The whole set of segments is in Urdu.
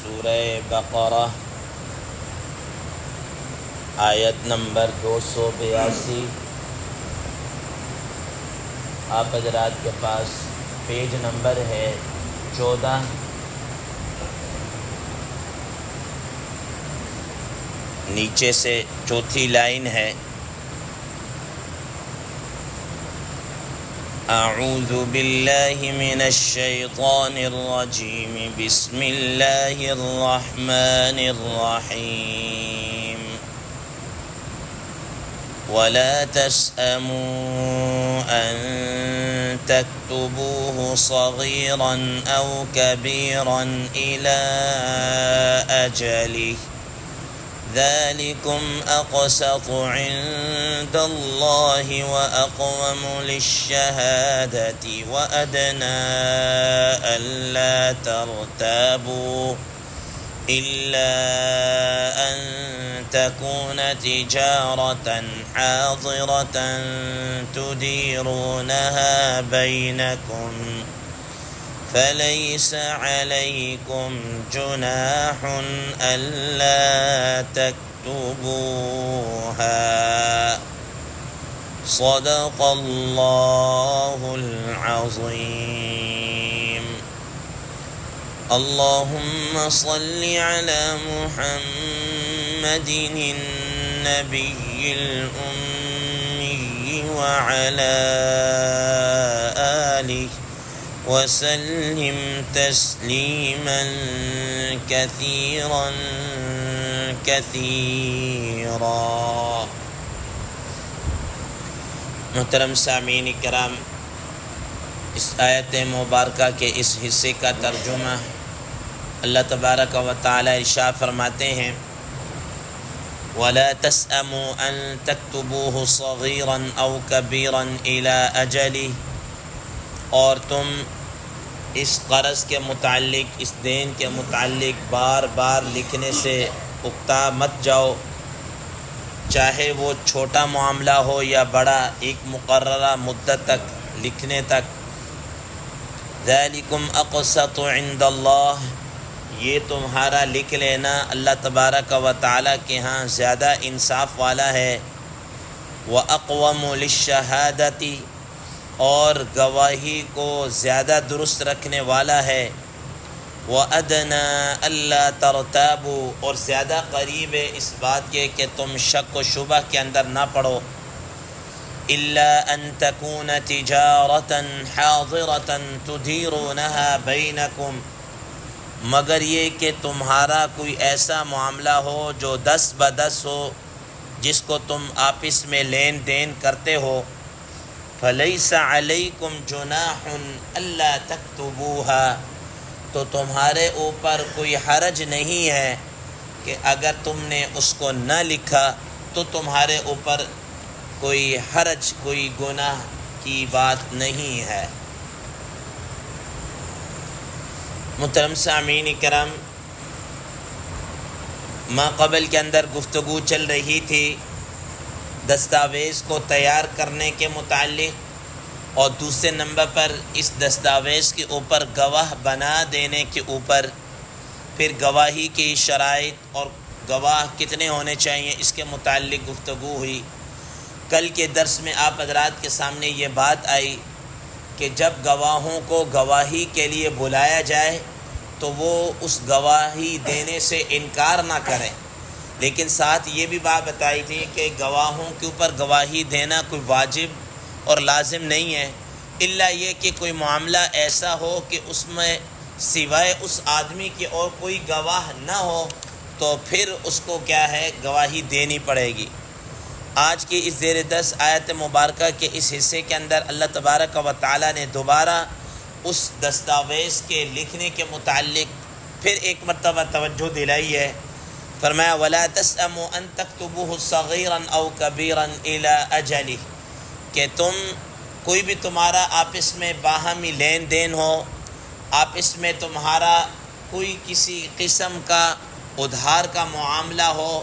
سورہ بقرہ آیت نمبر 282۔ آپ حضرات کے پاس پیج نمبر ہے 14۔ نیچے سے چوتھی لائن ہے، اعوذ باللہ من الشیطان الرجیم، بسم اللہ الرحمن الرحیم، ولا تسأموا أن تكتبوه صغيرا أو كبيرا إلى أجله ذلكم أقسط عند الله وأقوم للشهادة وأدنى ألا ترتابوا إلا أن تكون تجارة حاضرة تديرونها بينكم فليس عليكم جناح ألا تكتبوها صدق الله العظيم۔ اللهم صل على محمد النبي الأمي وعلى آله وسلم تسلیما کثیرا کثیرا۔ محترم سامعین کرام، اس آیت مبارکہ کے اس حصے کا ترجمہ اللہ تبارک و تعالی ارشاد فرماتے ہیں، وَلَا تَسْأَمُوا أَن تَكْتُبُوهُ صَغِيرًا أَوْ كَبِيرًا إِلَىٰ أَجَلِهِ، اور تم اس قرض کے متعلق، اس دین کے متعلق بار بار لکھنے سے اکتا مت جاؤ، چاہے وہ چھوٹا معاملہ ہو یا بڑا، ایک مقررہ مدت تک لکھنے تک۔ ذَلِكُمْ أَقْسَطُ عِندَ اللَّهِ، یہ تمہارا لکھ لینا اللہ تبارک و تعالیٰ کے ہاں زیادہ انصاف والا ہے۔ وَأَقْوَمُ لِلشَّهَادَةِ، اور گواہی کو زیادہ درست رکھنے والا ہے۔ وَأَدْنَىٰ أَلَّا تَرْتَابُوا، اور زیادہ قریب ہے اس بات کے کہ تم شک و شبہ کے اندر نہ پڑو۔ إِلَّا أَن تَكُونَ تِجَارَةً حَاضِرَةً تُدِيرُونَهَا بَيْنَكُمْ، مگر یہ کہ تمہارا کوئی ایسا معاملہ ہو جو 10 ب10 ہو، جس کو تم آپس میں لین دین کرتے ہو۔ فَلَيْسَ عَلَيْكُمْ جُنَاحٌ أَلَّا تَكْتُبُوهَا، تو تمہارے اوپر کوئی حرج نہیں ہے کہ اگر تم نے اس کو نہ لکھا تو تمہارے اوپر کوئی حرج، کوئی گناہ کی بات نہیں ہے۔ محترم سامعین کرام، ما قبل کے اندر گفتگو چل رہی تھی دستاویز کو تیار کرنے کے متعلق، اور دوسرے نمبر پر اس دستاویز کے اوپر گواہ بنا دینے کے اوپر، پھر گواہی کی شرائط اور گواہ کتنے ہونے چاہیے اس کے متعلق گفتگو ہوئی۔ کل کے درس میں آپ حضرات کے سامنے یہ بات آئی کہ جب گواہوں کو گواہی کے لیے بلایا جائے تو وہ اس گواہی دینے سے انکار نہ کریں، لیکن ساتھ یہ بھی بات بتائی تھی کہ گواہوں کے اوپر گواہی دینا کوئی واجب اور لازم نہیں ہے، الا یہ کہ کوئی معاملہ ایسا ہو کہ اس میں سوائے اس آدمی کے اور کوئی گواہ نہ ہو تو پھر اس کو کیا ہے، گواہی دینی پڑے گی۔ آج کی اس زیر 10 آیت مبارکہ کے اس حصے کے اندر اللہ تبارک و تعالیٰ نے دوبارہ اس دستاویز کے لکھنے کے متعلق پھر ایک مرتبہ توجہ دلائی ہے۔ فرمایا وَلَا تَسْأَمُوا أَن تَكْتُبُوهُ صَغِيرًا أَوْ كَبِيرًا إِلَىٰ أَجَلِهِ، کہ تم کوئی بھی تمہارا آپس میں باہمی لین دین ہو، آپس میں تمہارا کوئی کسی قسم کا ادھار کا معاملہ ہو،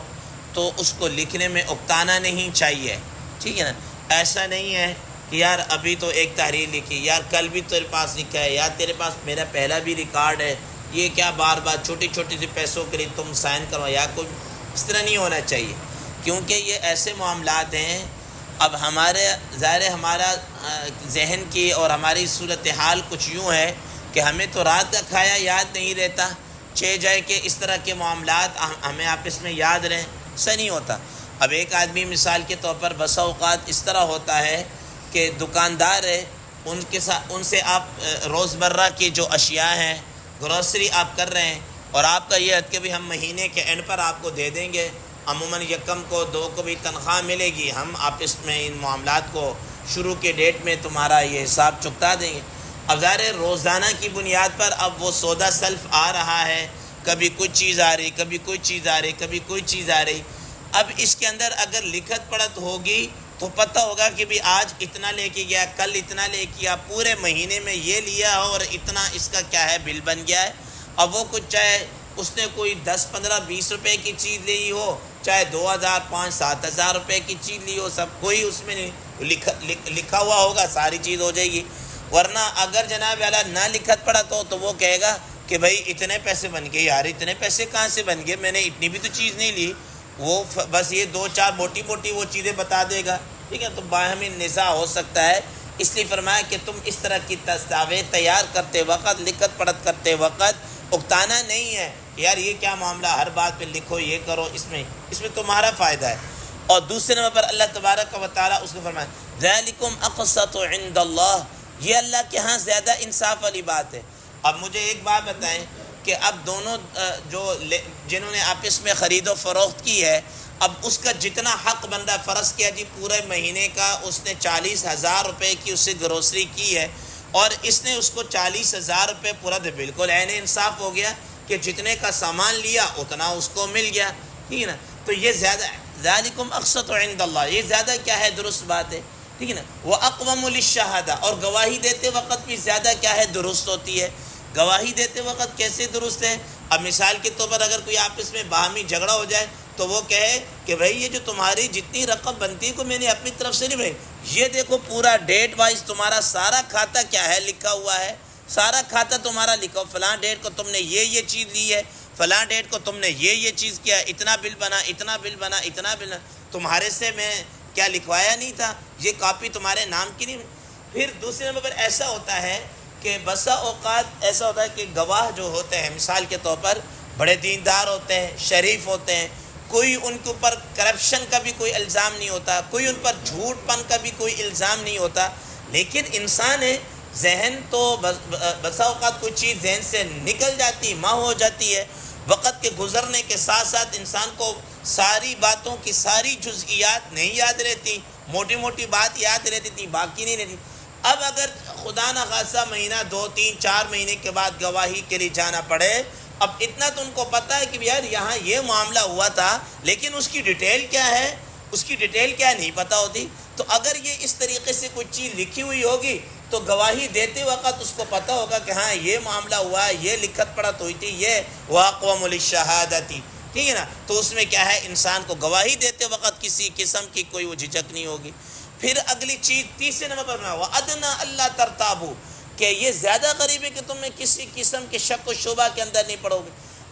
تو اس کو لکھنے میں اکتانا نہیں چاہیے، ٹھیک ہے نا۔ ایسا نہیں ہے کہ یار ابھی تو ایک تحریر لکھی، یار کل بھی تیرے پاس لکھا ہے، یار تیرے پاس میرا پہلا بھی ریکارڈ ہے، یہ کیا بار بار چھوٹی چھوٹی سی پیسوں کے لیے تم سائن کرو یا کوئی، اس طرح نہیں ہونا چاہیے، کیونکہ یہ ایسے معاملات ہیں. اب ہمارے ظاہر ہمارا ذہن کی اور ہماری صورتحال کچھ یوں ہے کہ ہمیں تو رات کا کھایا یاد نہیں رہتا، جائے کہ اس طرح کے معاملات ہمیں آپس میں یاد رہیں، ایسا نہیں ہوتا. اب ایک آدمی مثال کے طور پر بسا اوقات اس طرح ہوتا ہے کہ دکاندار ہے، ان سے آپ روزمرہ کی جو اشیاء ہیں، گروسری آپ کر رہے ہیں، اور آپ کا یہ ہے کہ بھی ہم مہینے کے اینڈ پر آپ کو دے دیں گے، عموماً یکم کو 2 کو بھی تنخواہ ملے گی، ہم آپس میں ان معاملات کو شروع کے ڈیٹ میں تمہارا یہ حساب چکتا دیں گے. اب ظاہر روزانہ کی بنیاد پر اب وہ سودا سلف آ رہا ہے، کبھی کچھ چیز آ رہی، کبھی کوئی چیز آ رہی، کبھی کوئی چیز آ رہی. اب اس کے اندر اگر لکھت پڑھت ہوگی تو پتہ ہوگا کہ بھی آج اتنا لے کے گیا، کل اتنا لے کے، پورے مہینے میں یہ لیا ہو اور اتنا اس کا کیا ہے بل بن گیا ہے. اب وہ کچھ چاہے اس نے کوئی 10 15 20 روپے کی چیز لی ہو، چاہے 2000 5 7 ہزار روپے کی چیز لی ہو، سب کوئی اس میں نہیں لکھا ہوا ہوگا، ساری چیز ہو جائے گی. ورنہ اگر جناب اعلیٰ نہ لکھت پڑھا تو وہ کہے گا کہ بھائی اتنے پیسے بن گئے. یار اتنے پیسے کہاں سے بن گئے، میں نے اتنی بھی تو چیز نہیں لی. وہ بس یہ 2 4 موٹی موٹی وہ چیزیں بتا دے گا، ٹھیک ہے. تو باہمی نزاع ہو سکتا ہے. اس لیے فرمایا کہ تم اس طرح کی دستاویز تیار کرتے وقت، لکھت پڑھت کرتے وقت اکتانا نہیں ہے یار یہ کیا معاملہ، ہر بات پہ لکھو، یہ کرو، اس میں تمہارا فائدہ ہے. اور دوسرے نمبر پر اللہ تبارک و تعالیٰ اس کو فرمایا ذالکم اقسط عند اللہ، یہ اللہ کے ہاں زیادہ انصاف والی بات ہے. اب مجھے ایک بات بتائیں کہ اب دونوں جنہوں نے آپس میں خرید و فروخت کی ہے، اب اس کا جتنا حق بن رہا، فرض کیا جی پورے مہینے کا اس نے 40,000 روپے کی اس سے گروسری کی ہے اور اس نے اس کو 40,000 روپے پورا دے، بالکل عین انصاف ہو گیا کہ جتنے کا سامان لیا اتنا اس کو مل گیا، ٹھیک ہے نا. تو یہ زیادہ ذالکم اقسط عند اللہ، یہ زیادہ کیا ہے درست بات ہے، ٹھیک ہے نا. وہ اقوم للشہادہ، اور گواہی دیتے وقت بھی زیادہ کیا ہے درست ہوتی ہے. گواہی دیتے وقت کیسے درست ہے؟ اب مثال کے طور پر اگر کوئی آپس میں باہمی جھگڑا ہو جائے تو وہ کہے کہ بھائی یہ جو تمہاری جتنی رقم بنتی ہے کو میں نے اپنی طرف سے نہیں بھائی، یہ دیکھو پورا ڈیٹ وائز تمہارا سارا کھاتا کیا ہے لکھا ہوا ہے، سارا کھاتا تمہارا لکھا ہو، فلاں ڈیٹ کو تم نے یہ چیز لی ہے، فلاں ڈیٹ کو تم نے یہ چیز کیا، اتنا بل بنا، اتنا بل بنا، اتنا بل بنا، تمہارے سے میں کیا لکھوایا نہیں تھا، یہ کاپی تمہارے نام کی نہیں. پھر دوسرے نمبر پر ایسا ہوتا ہے کہ بسا اوقات ایسا ہوتا ہے کہ گواہ جو ہوتے ہیں مثال کے طور پر بڑے دیندار ہوتے ہیں، شریف ہوتے ہیں، کوئی ان کے اوپر کرپشن کا بھی کوئی الزام نہیں ہوتا، کوئی ان پر جھوٹ پن کا بھی کوئی الزام نہیں ہوتا. لیکن انسان ہے، ذہن تو بسا اوقات کوئی چیز ذہن سے نکل جاتی، ماں ہو جاتی ہے، وقت کے گزرنے کے ساتھ ساتھ انسان کو ساری باتوں کی ساری جزئیات نہیں یاد رہتی، موٹی موٹی بات یاد رہتی تھی، باقی نہیں رہتی. اب اگر خدا نہ خاصا مہینہ 2 3 4 مہینے کے بعد گواہی کے لیے جانا پڑے، اب اتنا تو ان کو پتہ ہے کہ یار یہاں یہ معاملہ ہوا تھا، لیکن اس کی ڈیٹیل کیا ہے، اس کی ڈیٹیل کیا نہیں پتہ ہوتی. تو اگر یہ اس طریقے سے کوئی چیز لکھی ہوئی ہوگی تو گواہی دیتے وقت اس کو پتہ ہوگا کہ ہاں یہ معاملہ ہوا ہے، یہ لکھت پڑھت ہوئی تھی، یہ واقوم للشہادتی، ٹھیک ہے نا. تو اس میں کیا ہے انسان کو گواہی دیتے وقت کسی قسم کی کوئی وہ جھجک نہیں ہوگی. پھر اگلی چیز تیسرے نمبر پر وَأَدْنَا أَلَّا تَرْتَابُوا، کہ یہ زیادہ قریب ہے کہ تم میں کسی قسم کے شک و شبہ کے اندر نہیں پڑو گے.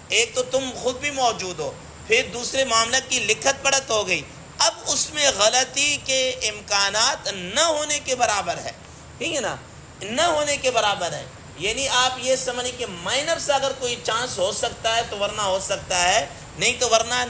ایک تو تم خود بھی موجود ہو، پھر دوسرے معاملہ کی لکھت پڑھت ہو گئی، اب اس میں غلطی کے امکانات نہ ہونے کے برابر ہے، ٹھیک ہے نا، نہ ہونے کے برابر ہے. یعنی آپ یہ سمجھیں کہ مائنر سے اگر کوئی چانس ہو سکتا ہے تو ورنہ ہو سکتا ہے، نہیں تو ورنہ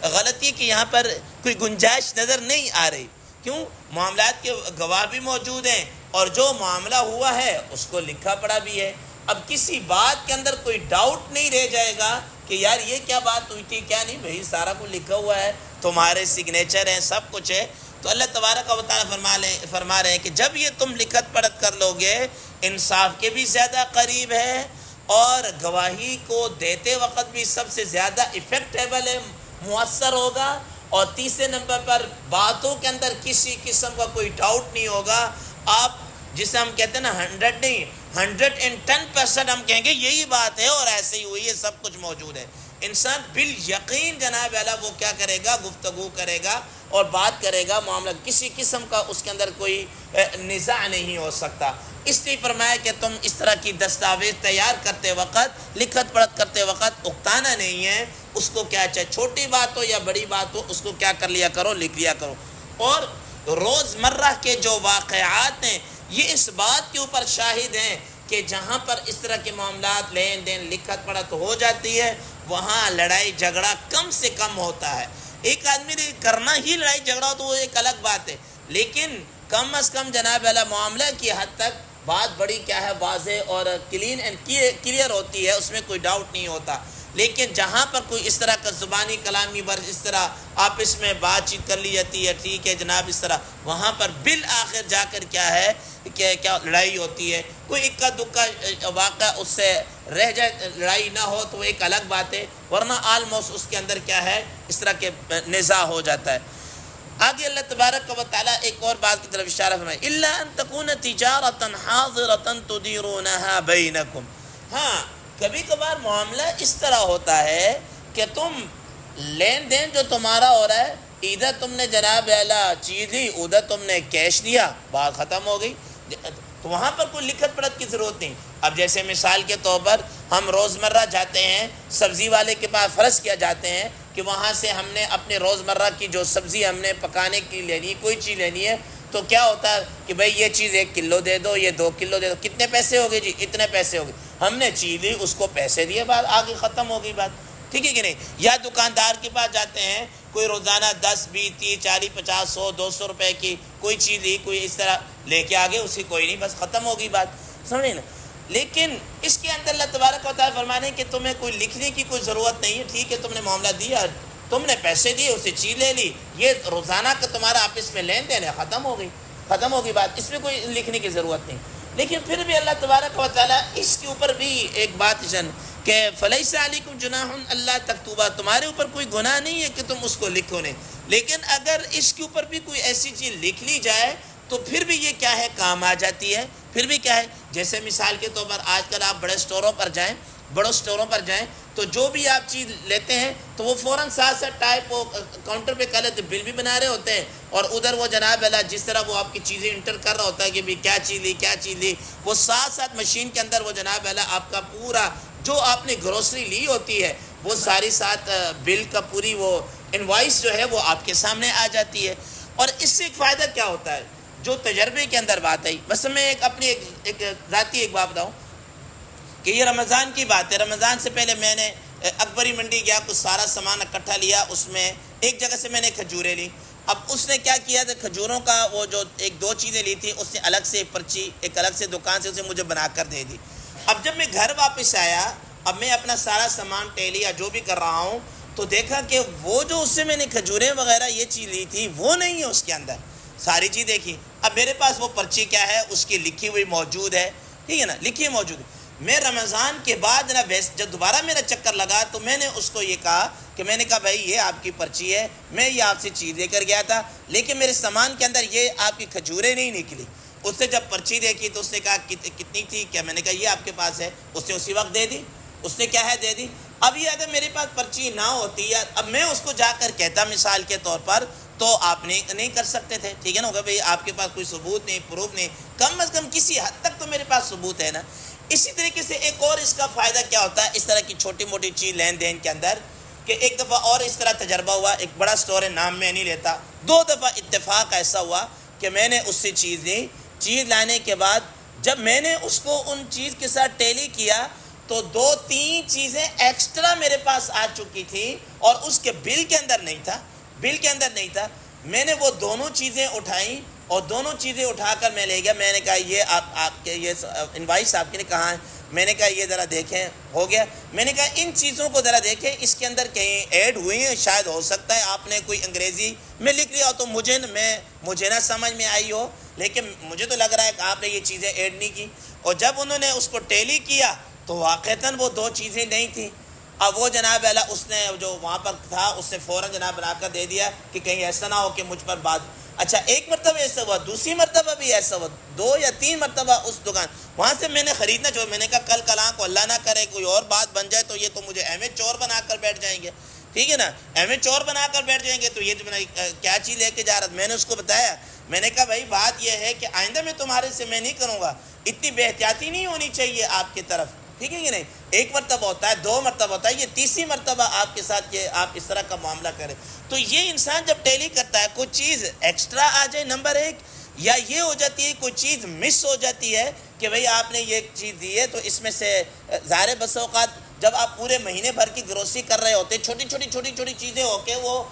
غلطی کی یہاں پر کوئی گنجائش نظر نہیں آ رہی. کیوں؟ معاملات کے گواہ بھی موجود ہیں اور جو معاملہ ہوا ہے اس کو لکھا پڑا بھی ہے. اب کسی بات کے اندر کوئی ڈاؤٹ نہیں رہ جائے گا کہ یار یہ کیا بات ہوئی تھی، کیا نہیں، بھائی سارا کچھ لکھا ہوا ہے، تمہارے سگنیچر ہیں، سب کچھ ہے. تو اللہ تبارک و تعالیٰ فرما رہے ہیں کہ جب یہ تم لکھت پڑھت کر لو گے، انصاف کے بھی زیادہ قریب ہے اور گواہی کو دیتے وقت بھی سب سے زیادہ افیکٹیبل ہے، مؤثر ہوگا. اور تیسرے نمبر پر باتوں کے اندر کسی قسم کا کوئی ڈاؤٹ نہیں ہوگا. آپ جسے ہم کہتے ہیں نا 100 نہیں 110% ہم کہیں گے یہی بات ہے اور ایسے ہی ہوئی ہے، سب کچھ موجود ہے. انسان بالیقین جناب اعلیٰ وہ کیا کرے گا، گفتگو کرے گا اور بات کرے گا معاملہ کسی قسم کا اس کے اندر کوئی نزاع نہیں ہو سکتا۔ اس لیے فرمایا کہ تم اس طرح کی دستاویز تیار کرتے وقت، لکھت پڑھت کرتے وقت اکتانا نہیں ہے اس کو، کیا چاہے چھوٹی بات ہو یا بڑی بات ہو اس کو کیا کر لیا کرو، لکھ لیا کرو۔ اور روز مرہ کے جو واقعات ہیں یہ اس بات کے اوپر شاہد ہیں کہ جہاں پر اس طرح کے معاملات لین دین لکھت پڑھت ہو جاتی ہے وہاں لڑائی جھگڑا کم سے کم ہوتا ہے۔ ایک آدمی نے کرنا ہی لڑائی جھگڑا ہو تو وہ ایک الگ بات ہے، لیکن کم از کم جناب اعلیٰ معاملہ کی حد تک بات بڑی کیا ہے واضح اور کلین اینڈ کلیئر ہوتی ہے، اس میں کوئی ڈاؤٹ نہیں ہوتا۔ لیکن جہاں پر کوئی اس طرح کا زبانی کلامی ورز اس طرح آپس میں بات چیت کر لی جاتی ہے، ٹھیک ہے جناب اس طرح، وہاں پر بالآخر جا کر کیا ہے کہ کیا لڑائی ہوتی ہے۔ کوئی اکا دکا واقعہ اس سے رہ جائے، لڑائی نہ ہو تو وہ ایک الگ بات ہے، ورنہ آلموسٹ اس کے اندر کیا ہے اس طرح کے نزاع ہو جاتا ہے۔ آگے اللہ تبارک و تعالیٰ ایک اور بات کی طرف اشارہ فرمائے، الا ان تکون تجارتا حاضرتا تدیرونها بینکم۔ ہاں کبھی کبھار معاملہ اس طرح ہوتا ہے کہ تم لین دین جو تمہارا ہو رہا ہے، ادھر تم نے جناب اعلیٰ چیز لی، ادھر تم نے کیش لیا، بات ختم ہو گئی، تو وہاں پر کوئی لکھت پڑھت کی ضرورت نہیں۔ اب جیسے مثال کے طور پر ہم روزمرہ جاتے ہیں سبزی والے کے پاس، فرض کیا جاتے ہیں کہ وہاں سے ہم نے اپنے روزمرہ کی جو سبزی ہم نے پکانے کی لینی ہے، کوئی چیز لینی ہے، تو کیا ہوتا ہے کہ بھئی یہ چیز 1 کلو دے دو، یہ 2 کلو دے دو، کتنے پیسے ہو گئے جی، اتنے پیسے ہو گئے، ہم نے چیز لی اس کو پیسے دیے، بات آگے ختم ہو گئی بات، ٹھیک ہے کہ نہیں؟ یا دکاندار کے پاس جاتے ہیں، کوئی روزانہ 10 20 30 40 50 100 200 روپے کی کوئی چیز لی، کوئی اس طرح لے کے آگے، اسی کوئی نہیں، بس ختم ہو گئی بات، سمجھے نا؟ لیکن اس کے اندر اللہ تبارک و تعالیٰ فرمانے کہ تمہیں کوئی لکھنے کی کوئی ضرورت نہیں ہے، ٹھیک ہے تم نے معاملہ دیا، تم نے پیسے دیے، اسے چیز لے لی، یہ روزانہ کا تمہارا آپس میں لین دین ہے، ختم ہو گئی بات، اس میں کوئی لکھنے کی ضرورت نہیں۔ لیکن پھر بھی اللہ تبارک و تعالیٰ اس کے اوپر بھی ایک بات کہ فلیس علیکم جناح اللہ تکتوبہ، تمہارے اوپر کوئی گناہ نہیں ہے کہ تم اس کو لکھو نہیں، لیکن اگر اس کے اوپر بھی کوئی ایسی چیز لکھ لی جائے تو پھر بھی یہ کیا ہے کام آ جاتی ہے۔ پھر بھی کیا ہے، جیسے مثال کے طور پر آج کل آپ بڑے اسٹوروں پر جائیں تو جو بھی آپ چیز لیتے ہیں تو وہ فوراً ساتھ ٹائپ وہ کاؤنٹر پہ کر لیتے، بل بھی بنا رہے ہوتے ہیں، اور ادھر وہ جناب اللہ جس طرح وہ آپ کی چیزیں انٹر کر رہا ہوتا ہے کہ بھی کیا چیز لی، وہ ساتھ مشین کے اندر وہ جناب اللہ آپ کا پورا جو آپ نے گروسری لی ہوتی ہے وہ ساری ساتھ بل کا پوری وہ انوائس جو ہے وہ آپ کے سامنے آ جاتی ہے۔ اور اس سے ایک فائدہ کیا ہوتا ہے جو تجربے کے اندر بات آئی، بس میں ایک ذاتی بات بتاؤں کہ یہ رمضان کی بات ہے۔ رمضان سے پہلے میں نے اکبری منڈی گیا، کچھ سارا سامان اکٹھا لیا، اس میں ایک جگہ سے میں نے کھجوریں لی۔ اب اس نے کیا کیا تھا، کھجوروں کا وہ جو 1 2 چیزیں لی تھی اس نے الگ سے ایک پرچی ایک الگ سے دکان سے اسے مجھے بنا کر دے دی۔ اب جب میں گھر واپس آیا، اب میں اپنا سارا سامان ٹیلی یا جو بھی کر رہا ہوں تو دیکھا کہ وہ جو اس سے میں نے کھجوریں وغیرہ یہ چیز لی تھی وہ نہیں ہے اس کے اندر، ساری چیز دیکھی۔ اب میرے پاس وہ پرچی کیا ہے، اس کی لکھی ہوئی موجود ہے، ٹھیک ہے نا، لکھی موجود ہے۔ میں رمضان کے بعد نا جب دوبارہ میرا چکر لگا تو میں نے اس کو یہ کہا کہ میں نے کہا بھائی یہ آپ کی پرچی ہے، میں یہ آپ سے چیز لے کر گیا تھا لیکن میرے سامان کے اندر یہ آپ کی کھجوریں نہیں نکلی۔ اس سے جب پرچی دیکھی تو اس نے کہا کتنی تھی، کیا میں نے کہا یہ آپ کے پاس ہے، اس نے اسی وقت دے دی، اس نے کیا ہے دے دی۔ اب یہ اگر میرے پاس پرچی نہ ہوتی یا اب میں اس کو جا کر کہتا مثال کے طور پر تو آپ نہیں کر سکتے تھے، ٹھیک ہے نا، بھائی آپ کے پاس کوئی ثبوت نہیں، پروف نہیں، کم از کم کسی حد تک تو میرے پاس ثبوت ہے نا۔ اسی طریقے سے ایک اور اس کا فائدہ کیا ہوتا ہے اس طرح کی چھوٹی موٹی چیز لین دین کے اندر، کہ ایک دفعہ اور اس طرح تجربہ ہوا، ایک بڑا سٹور ہے، نام میں نہیں لیتا، 2 دفعہ اتفاق ایسا ہوا کہ میں نے اس سے چیز لی، چیز لانے کے بعد جب میں نے اس کو ان چیز کے ساتھ ٹیلی کیا تو 2 3 چیزیں ایکسٹرا میرے پاس آ چکی تھی اور اس کے بل کے اندر نہیں تھا۔ میں نے وہ دونوں چیزیں اٹھائیں اور دونوں چیزیں اٹھا کر میں لے گیا، میں نے کہا یہ آپ کے یہ انوائس آپ کے نے کہاں ہے، میں نے کہا یہ ذرا دیکھیں، ہو گیا، میں نے کہا ان چیزوں کو ذرا دیکھیں، اس کے اندر کہیں ایڈ ہوئی ہیں، شاید ہو سکتا ہے آپ نے کوئی انگریزی میں لکھ لیا ہو تو مجھے نہ سمجھ میں آئی ہو، لیکن مجھے تو لگ رہا ہے کہ آپ نے یہ چیزیں ایڈ نہیں کی۔ اور جب انہوں نے اس کو ٹیلی کیا تو واقعتاً وہ 2 چیزیں نہیں تھیں۔ اب وہ جناب اعلیٰ اس نے جو وہاں پر تھا اس نے فوراً جناب بنا کر دے دیا کہ کہیں ایسا نہ ہو کہ مجھ پر بات، اچھا ایک مرتبہ ایسا ہوا، دوسری مرتبہ بھی ایسا ہوا، 2 یا 3 مرتبہ اس دکان وہاں سے میں نے خریدنا چھوڑا۔ میں نے کہا کل کلاں کو اللہ نہ کرے کوئی اور بات بن جائے تو یہ تو مجھے احمد چور بنا کر بیٹھ جائیں گے، ٹھیک ہے نا. ہمیں چور بنا کر بیٹھ جائیں گے تو یہ کیا چیز لے کے جا رہا. میں نے اس کو بتایا, میں نے کہا بھائی بات یہ ہے کہ آئندہ میں تمہارے سے میں نہیں کروں گا, اتنی بے احتیاطی نہیں ہونی چاہیے آپ کی طرف, ٹھیک ہے کہ نہیں. ایک مرتبہ ہوتا ہے, 2 مرتبہ ہوتا ہے, یہ تیسری مرتبہ آپ کے ساتھ یہ آپ اس طرح کا معاملہ کریں. تو یہ انسان جب ٹیلی کرتا ہے, کوئی چیز ایکسٹرا آ جائے نمبر 1, یا یہ ہو جاتی ہے کوئی چیز مس ہو جاتی ہے کہ بھئی آپ نے یہ چیز دی ہے, تو اس میں سے ظاہر بس اوقات جب آپ پورے مہینے بھر کی گروسری کر رہے ہوتے, چھوٹی چھوٹی چیزیں ہو کے وہ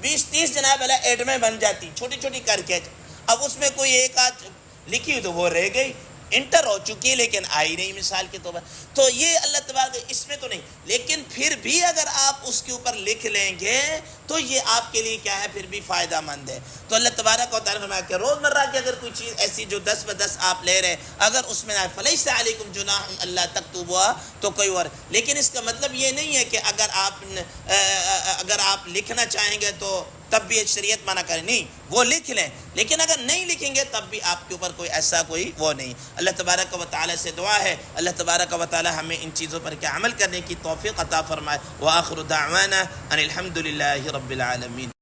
20-30 جناب والا ایڈ میں بن جاتی, چھوٹی چھوٹی کر کے. اب اس میں کوئی ایک آدھ لکھی ہوئی تو وہ رہ گئی, انٹر ہو چکی ہے لیکن آئی نہیں, مثال کے طور پر. تو یہ اللہ تبارک اس میں تو نہیں, لیکن پھر بھی اگر آپ اس کے اوپر لکھ لیں گے تو یہ آپ کے لیے کیا ہے, پھر بھی فائدہ مند ہے. تو اللہ تبارک و تعالیٰ فرمایا کہ روزمرہ کی اگر کوئی چیز ایسی جو 10 ب10 آپ لے رہے, اگر اس میں نہ فلیس علیکم جناح اللہ تکتبوا, تو کوئی اور. لیکن اس کا مطلب یہ نہیں ہے کہ اگر آپ لکھنا چاہیں گے تو تب بھی شریعت منع کرے, نہیں, وہ لکھ لیں, لیکن اگر نہیں لکھیں گے تب بھی آپ کے اوپر کوئی ایسا کوئی وہ نہیں. اللہ تبارک و تعالیٰ سے دعا ہے, اللہ تبارک و تعالیٰ ہمیں ان چیزوں پر کیا عمل کرنے کی توفیق عطا فرمائے. وآخر دعوانا ان الحمد للہ رب العالمین.